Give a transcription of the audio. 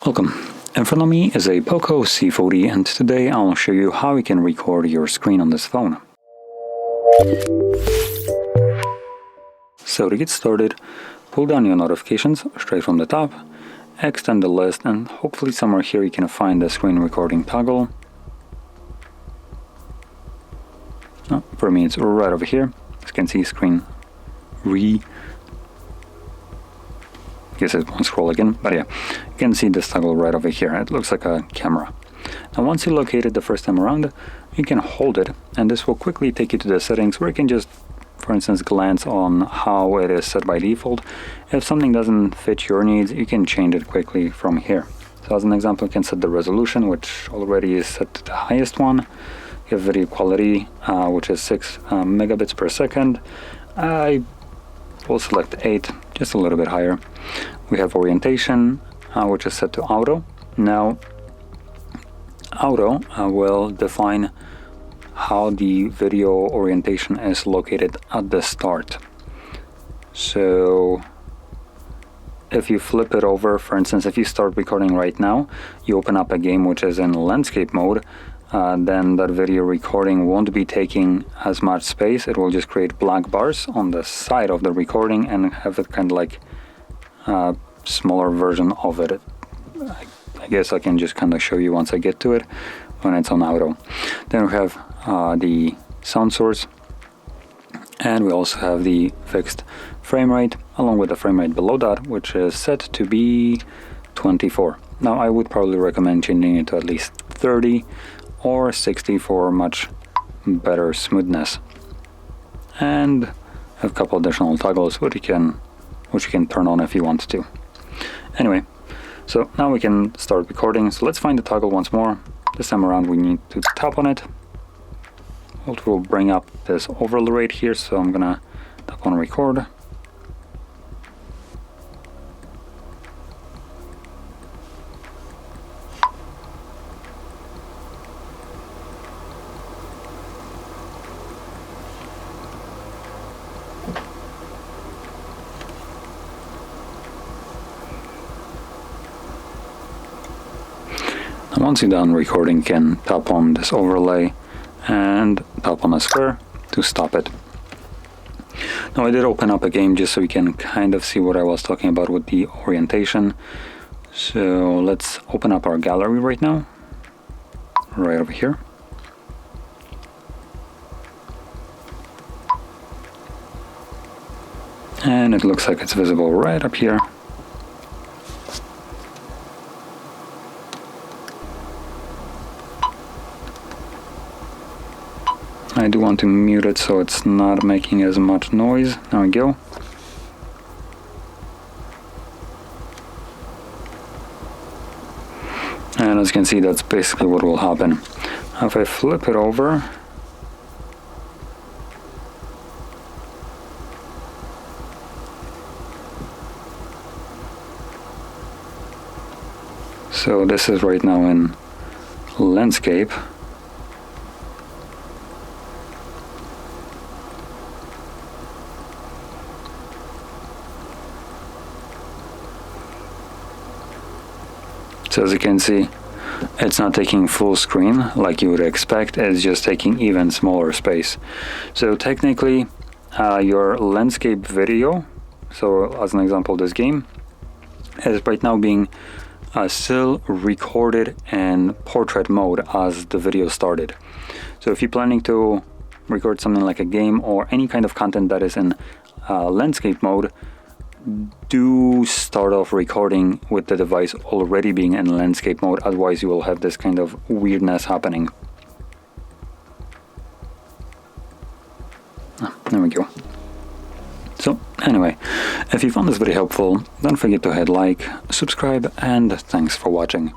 Welcome. In front of me is a POCO C40 and today I'll show you how you can record your screen on this phone. So to get started, pull down your notifications straight from the top, extend the list, and hopefully somewhere here you can find the screen recording toggle. For me it's right over here. As you can see, screen I guess it won't scroll again, but yeah, you can see this toggle right over here. It looks like a camera. Now once you locate it the first time around, you can hold it and this will quickly take you to the settings where you can just, for instance, glance on how it is set by default. If something doesn't fit your needs, you can change it quickly from here. So as an example, you can set the resolution, which already is set to the highest one. You have video quality, which is 6 megabits per second. I will select 8, just a little bit higher. We have orientation, which is set to auto. Now, auto will define how the video orientation is located at the start. So if you flip it over, for instance, if you start recording right now, you open up a game which is in landscape mode, then that video recording won't be taking as much space. It will just create black bars on the side of the recording and have it kind of like a smaller version of it. I guess I can just kind of show you once I get to it when it's on auto. Then we have the sound source, and we also have the fixed frame rate along with the frame rate below that, which is set to be 24. Now I would probably recommend changing it to at least 30 or 60 for much better smoothness, and have a couple additional toggles which you can turn on if you want to. Anyway, so now we can start recording. So let's find the toggle once more. This time around we need to tap on it, which will bring up this overlay right here. So I'm gonna tap on record. Once you're done recording, you can tap on this overlay and tap on a square to stop it. Now I did open up a game just so we can kind of see what I was talking about with the orientation. So let's open up our gallery right now, right over here. And it looks like it's visible right up here. I do want to mute it so it's not making as much noise. There we go. And as you can see, that's basically what will happen. If I flip it over, so this is right now in landscape. So as you can see, it's not taking full screen like you would expect, it's just taking even smaller space. So technically your landscape video, so as an example this game, is right now being still recorded in portrait mode as the video started. So if you're planning to record something like a game or any kind of content that is in landscape mode, do start off recording with the device already being in landscape mode, otherwise you will have this kind of weirdness happening. There we go. So anyway, if you found this video helpful, don't forget to hit like, subscribe, and thanks for watching.